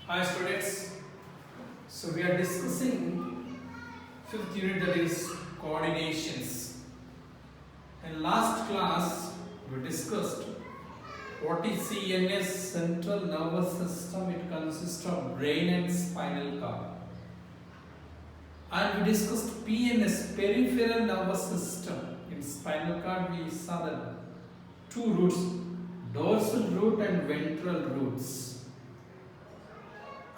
Hi students, so we are discussing fifth unit, that is coordinations. In last class we discussed what is CNS, central nervous system. It consists of brain and spinal cord. And we discussed PNS, peripheral nervous system. In spinal cord we saw the two roots, dorsal root and ventral roots.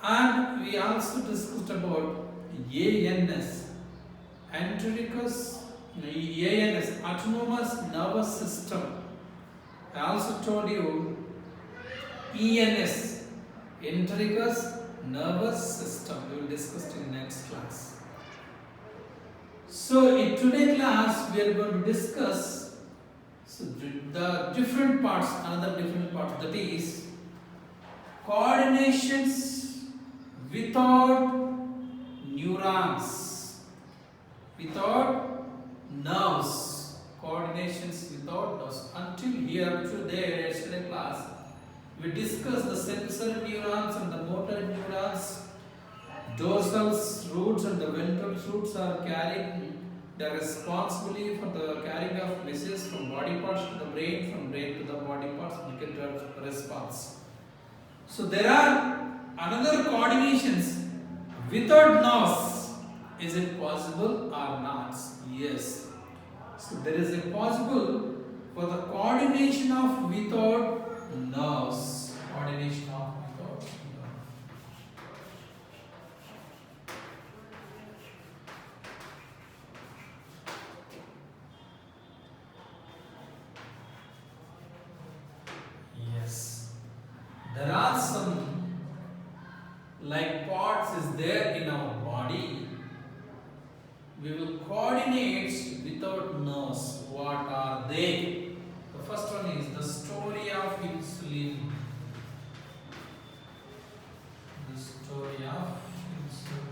And we also discussed about ANS, ANS, autonomous nervous system. I also told you ENS, intricus nervous system. We will discuss in next class. So in today's class we are going to discuss the different parts, another different part, that is coordinations without neurons, without nerves, coordinations without nerves. Until here, today, yesterday class, we discussed the sensory neurons and the motor neurons. Dorsal roots and the ventral roots are carrying, they are responsible for the carrying of messages from body parts to the brain, from brain to the body parts, we get a response. So there are another coordinations without nerves. Is it possible or not? Yes. So there is a possible for the coordination of without nerves. Coordination of without nerves. Yes. There are some like parts is there in our body. We will coordinate without nerves. What are they? The first one is the story of insulin. The story of insulin.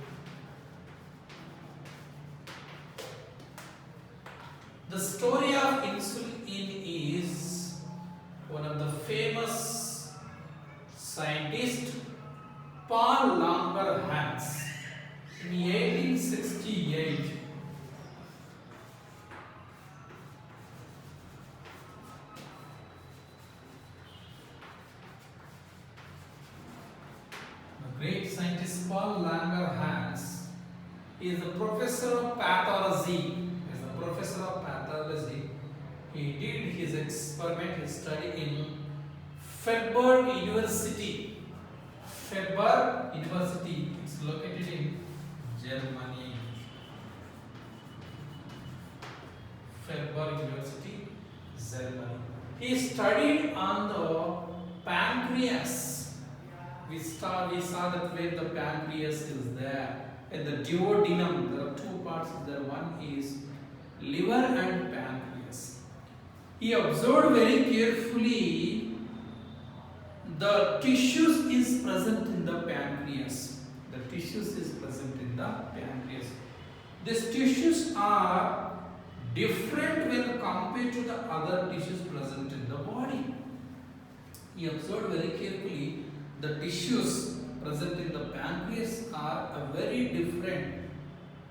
The story of insulin is one of the famous scientists, Paul Langerhans, in 1868. The great scientist Paul Langerhans is a professor of pathology. He did his experiment, his study in Freiburg University. Freiburg University, it's located in Germany. Freiburg University, Germany. He studied on the pancreas. We saw that where the pancreas is there. In the duodenum, there are two parts there. One is liver and pancreas. He observed very carefully the tissues is present in the pancreas. The tissues is present in the pancreas. These tissues are different when compared to the other tissues present in the body. He observed very carefully the tissues present in the pancreas are a very different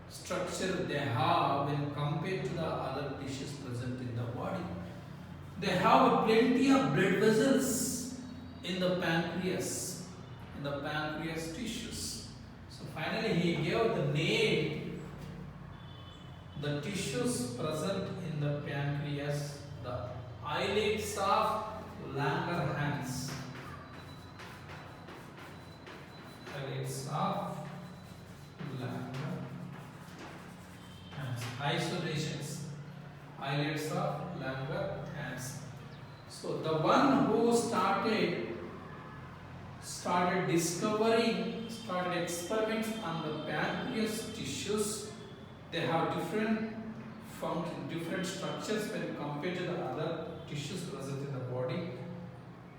structure they have when compared to the other tissues present in the body. They have plenty of blood vessels in the pancreas tissues. So finally he gave the name, the tissues present in the pancreas, the islets of Langerhans. Islets of Langerhans. Isolations. Islets of Langerhans. So the one who started experiments on the pancreas tissues, they have different structures when compared to the other tissues present in the body.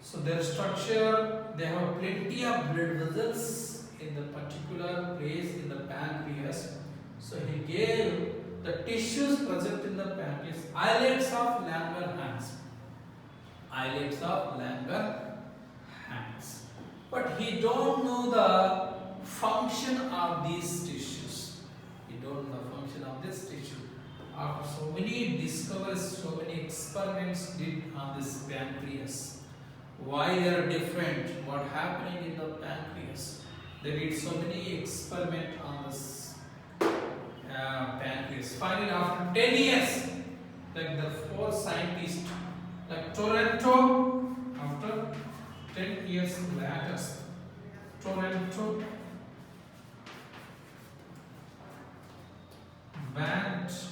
So their structure, they have plenty of blood vessels in the particular place in the pancreas. So he gave the tissues present in the pancreas islets of Langerhans. Islets of Langerhans. but he don't know the function of these tissues. He don't know the function of this tissue. After so many discoveries, so many experiments did on this pancreas. Why they are different? What happening in the pancreas? They did so many experiments on this pancreas. Finally, after 10 years, like the 4 scientists, like Toronto, after 10 years later, Toronto and bats,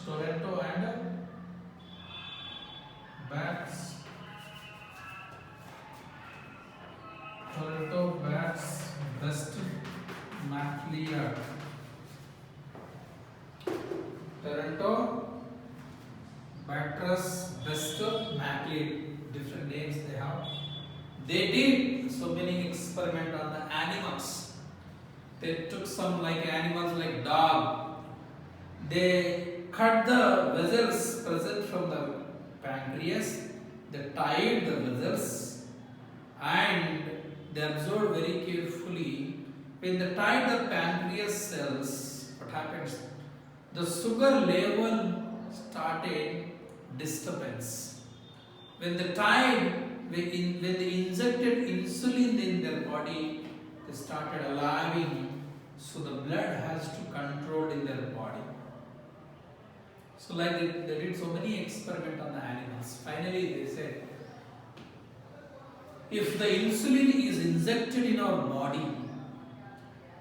Toronto bats breast maclia, Toronto bats breast maclia, different names they have. They did so many experiments on the animals. They took some like animals like dog. They cut the vessels present from the pancreas. They tied the vessels and they observed very carefully. When they tied the pancreas cells, what happens? The sugar level started disturbance. When they tied, when they injected insulin in their body, they started allowing, so the blood has to control in their body. So like they did so many experiments on the animals. Finally they said, if the insulin is injected in our body,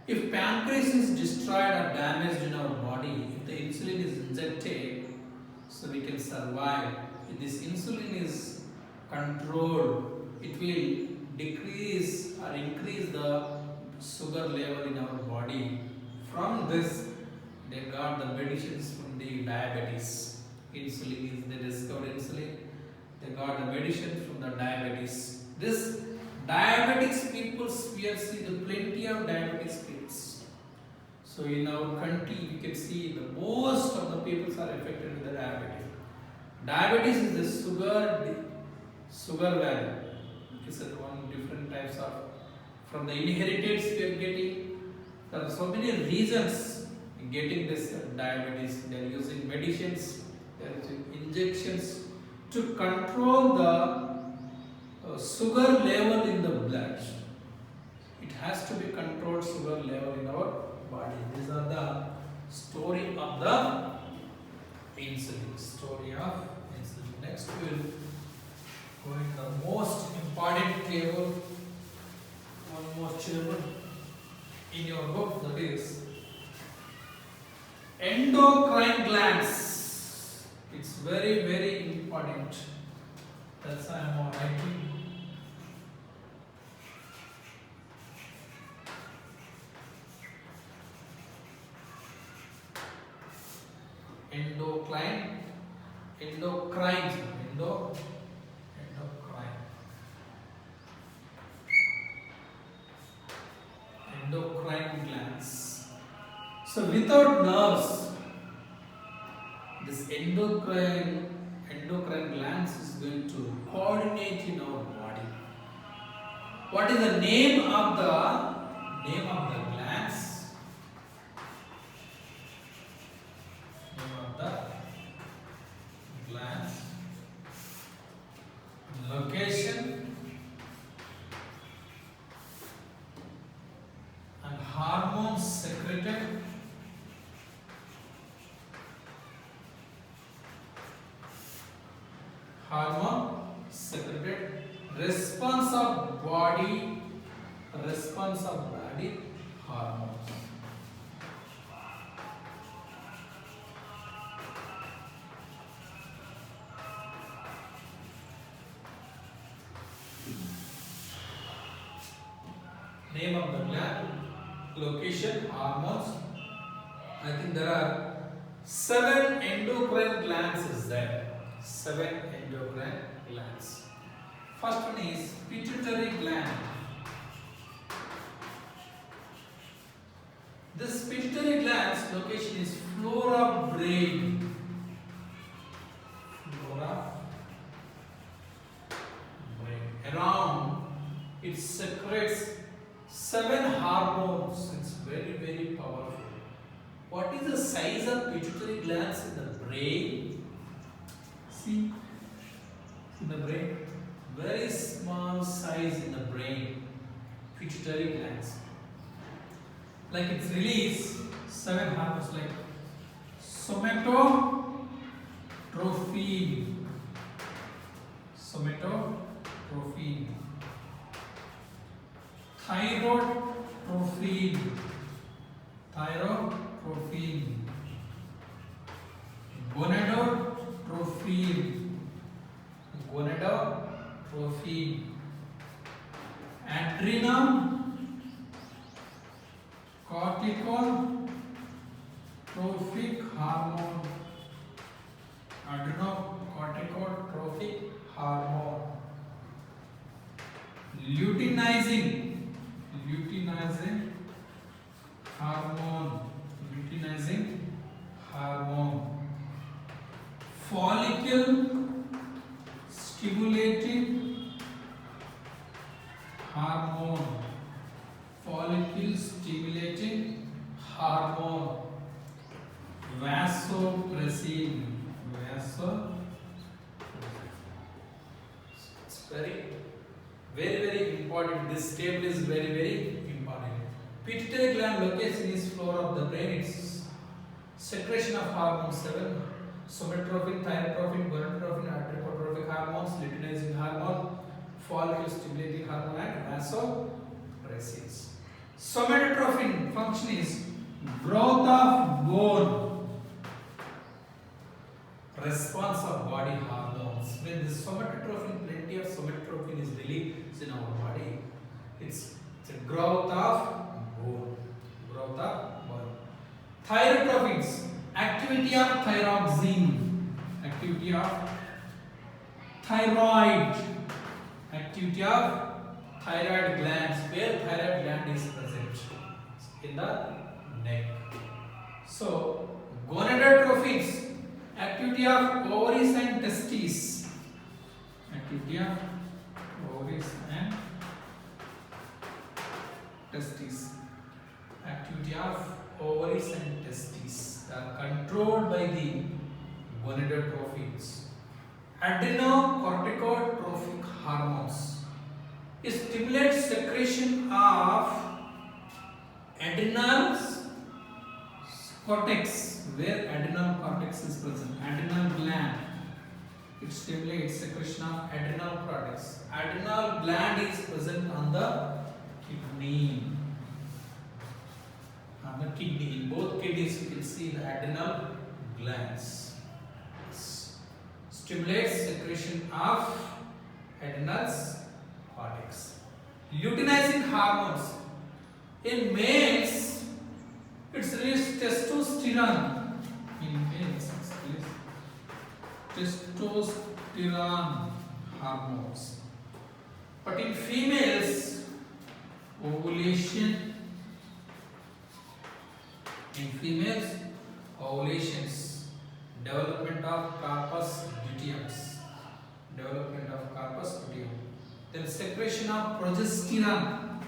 if pancreas is destroyed or damaged in our body, if the insulin is injected, so we can survive. If this insulin is controlled, it will decrease or increase the sugar level in our body. From this, they got the medicines from the diabetes. Insulin is, they discovered insulin. They got the medicine from the diabetes. This diabetics people, we are see the plenty of diabetics people. So in our country, we can see the most of the people are affected with the diabetes. Diabetes is the sugar value. It's one different types of, from the inheritance we are getting. There are so many reasons getting this diabetes. They are using medicines, they are using injections to control the sugar level in the blood. It has to be controlled sugar level in our body. These are the story of the insulin. Story of insulin. Next we will go into the most important table. One more table in your book, that is endocrine glands. It's very, very important. That's why I am writing. Endocrine glands. So without nerves, this endocrine glands is going to coordinate in our body. What is the name of the glands? Name of the glands. Location and hormones secreted. Hormone secreted. Response of body hormones. Name of the gland, location, hormones. I think there are 7 endocrine glands is there. 7 endocrine glands. First one is pituitary gland. This pituitary gland's location is flora brain. Flora brain. Around it secretes 7 hormones. It's very, very powerful. What is the size of pituitary glands in the brain? See, in the brain, very small size in the brain, pituitary glands. Like it's release 7 hormones like somatotrophin, thyroid trophin, gonadotrophin, adrenocorticotropic hormone, luteinizing hormone, follicle stimulating hormone, vasopressin. It's very, very, very important. This table is very, very important. Pituitary gland location is floor of the brain. It's secretion of hormones 7: somatotrophin, thyrotrophin, gonadotrophin, adrenocorticotropic hormones, luteinizing hormone, follicle stimulating hormone, and vasopressins. Somatotrophin function is growth of bone, response of body hormones. When the somatotrophin, plenty of somatotrophin is released in our body, it's a growth of bone. Thyrotrophins, activity of thyroxine, activity of thyroid glands, where thyroid gland is present in the neck. So gonadotrophins, activity of ovaries and testes, activity of ovaries and testes, are controlled by the gonadotrophins. Adrenocorticotropic hormones, it stimulates secretion of adrenal cortex, where adrenal cortex is present, adrenal gland. It stimulates secretion of adrenal cortex. Adrenal gland is present on the kidney. In both kidneys you can see the adrenal glands. Stimulates secretion of adrenal cortex. Luteinizing hormones. In males, it's released testosterone. In males, it's released testosterone hormones. But in females, ovulation. In females, ovulations, development of corpus luteum. Then secretion of progesterone.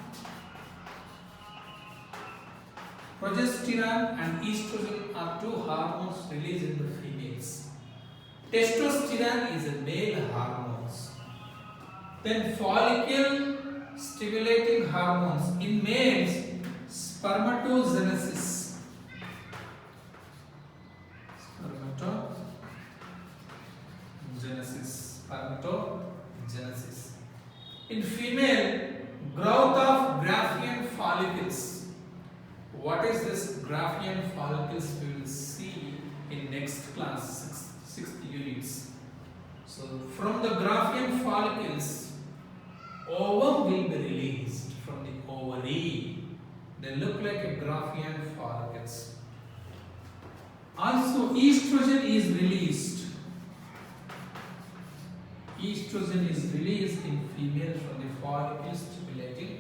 Progesterone and estrogen are 2 hormones released in the females. Testosterone is a male hormone. Then follicle stimulating hormones. In males, spermatogenesis. In female, growth of Graafian follicles. What is this Graafian follicles? We will see in next class, 6th units. So from the Graafian follicles, ovum will be released from the ovary. They look like a Graafian follicles. Also, estrogen is released. Estrogen is released in females from the follicle stimulating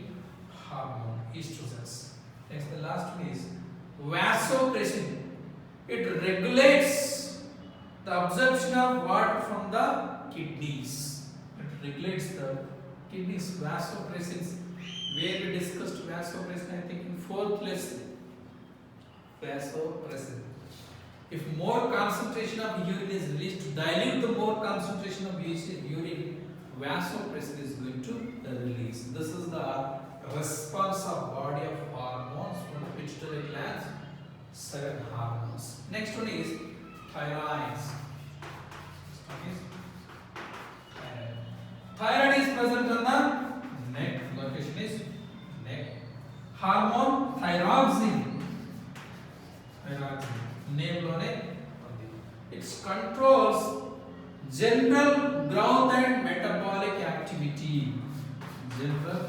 hormone, estrogens. Next, the last one is vasopressin. It regulates the absorption of water from the kidneys. It regulates the kidneys. Vasopressins where we discussed vasopressin, I think in 4th lesson. Vasopressin. If more concentration of urine is released to dilute the more concentration of urine, vasopressin is going to release. This is the response of body of hormones from the pituitary glands, 7 hormones. Next one is thyroid. Thyroid is present on the neck. Location is neck. Hormone thyroxine. Name lone. It controls general growth and metabolic activity. General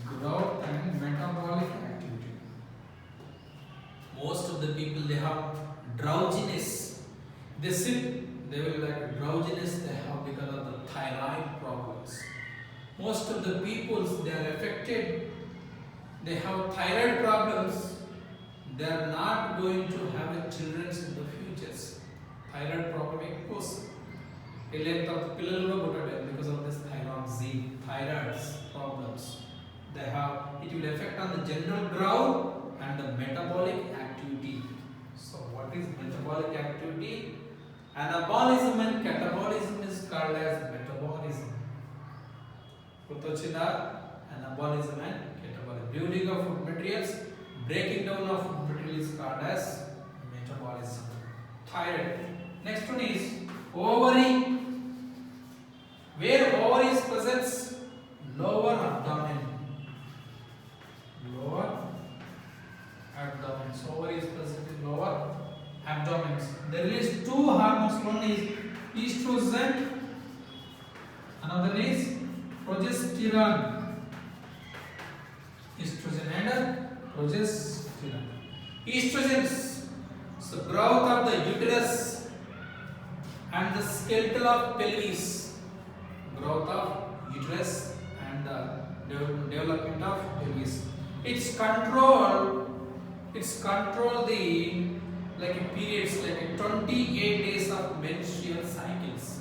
growth and metabolic activity. Most of the people, they have drowsiness. They sit, they will like drowsiness they have because of the thyroid problems. Most of the people, they are affected, they have thyroid problems, they are not going to have children in the futures. Thyroid problem equals because of this thyroid problems. They have, it will affect on the general growth and the metabolic activity. So what is metabolic activity? Anabolism and catabolism is called as metabolism. Anabolism and catabolism. Building of food materials, breaking down of food materials is called as metabolism. Thyroid. Next one is ovary. Where ovary is present? Lower abdomen. Lower abdomen. So ovary is present in lower abdomen. There is 2 hormones. One is estrogen, another is progesterone. Estrogen and progesterone. Estrogens, so growth of the uterus and the skeletal of pelvis. Growth of uterus and the development of pelvis. It's control the like periods, like 28 days of menstrual cycles.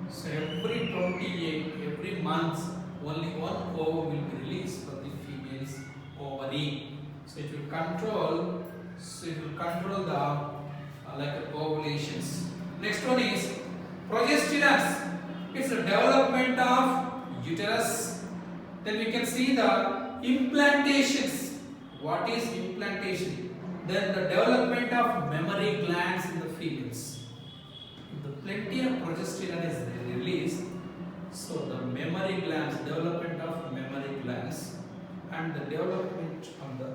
So every 28, every month, only one ovum will be released from the female's ovary. So it will control the like ovulations. Next one is progesterone. It's the development of uterus. Then we can see the implantations. What is implantation? Then the development of mammary glands in the females. If the plenty of progesterone is released, so the mammary glands, development of mammary glands and the development of the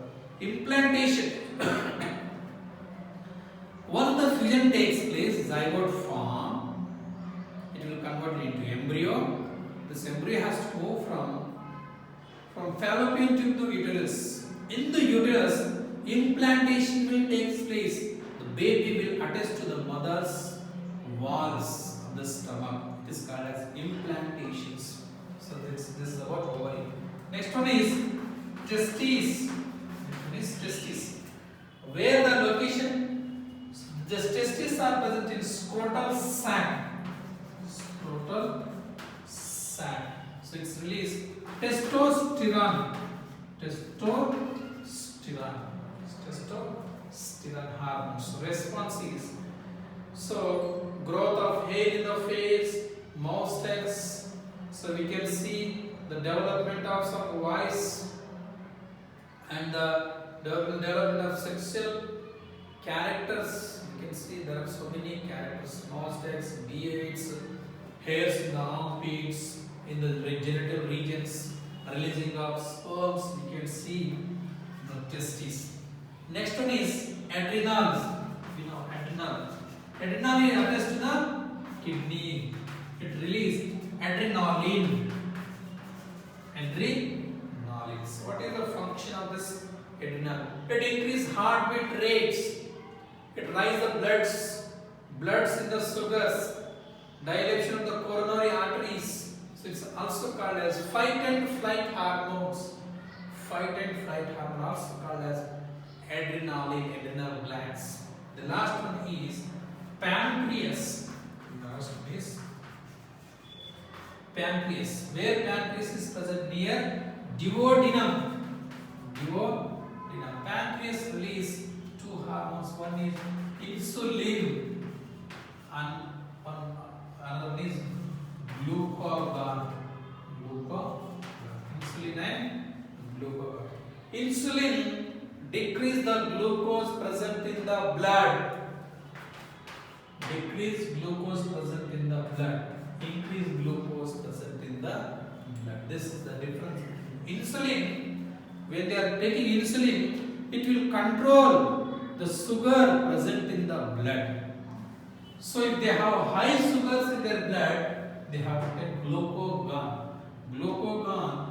implantation. Once the fusion takes place, zygote form, it will convert into embryo. This embryo has to move from fallopian tube to uterus. In the uterus, implantation will take place. The baby will attach to the mother's walls of the stomach. It is called as implantations. So this is about ovary. Next one is testes. Testes. Where the location? The testes are present in scrotal sac. Scrotal sac. So it's released testosterone. Testosterone hormone. So response is, so growth of hair in the face, mustache. So we can see the development of some voice and the development of sexual characters. You can see there are so many characters: mustache, beards, hairs in the armpits, in the genital regions, releasing of sperms. You can see the testes. Next one is adrenals. You know, adrenal. Adrenal is attached to the kidney. It releases adrenaline. Adrenaline. So what is the function of this adrenal? It increases heartbeat rates. It raises the bloods in the sugars, dilation of the coronary arteries. So it's also called as fight and flight hormones. Fight and flight hormone, also called as adrenaline, adrenal glands. The last one is pancreas. Last one is pancreas. Where pancreas is present? Near duodenum. Duodenum. Pancreas release two hormones. One is insulin and another is glucagon. Insulin and glucagon. Insulin decrease the glucose present in the blood. Decrease glucose present in the blood. Increase glucose present in the blood. This is the difference. Insulin, when they are taking insulin, it will control the sugar present in the blood. So if they have high sugars in their blood, they have to take glucagon. Glucagon.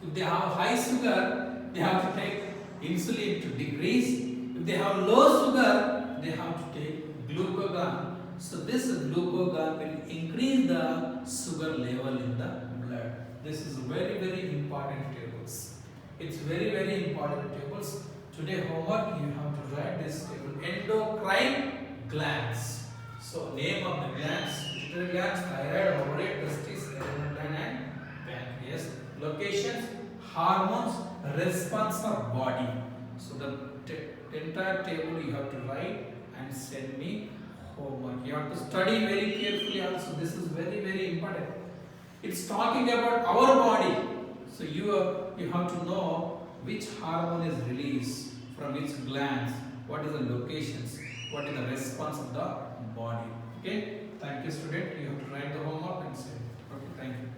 If they have high sugar, they have to take insulin to decrease. If they have low sugar, they have to take glucagon. So this glucagon will increase the sugar level in the blood. This is very, very important tables. It's very, very important tables. Today homework, you have to write this table. Endocrine glands. So name of the glands: pituitary glands, thyroid, ovary, testes, adrenal gland, and pancreas. Locations, hormones, response of body. So the entire table you have to write and send me homework. You have to study very carefully also. This is very, very important. It's talking about our body. So you have to know which hormone is released from which glands, what is the locations, what is the response of the body. Okay? Thank you, student. You have to write the homework and send it. Okay, thank you.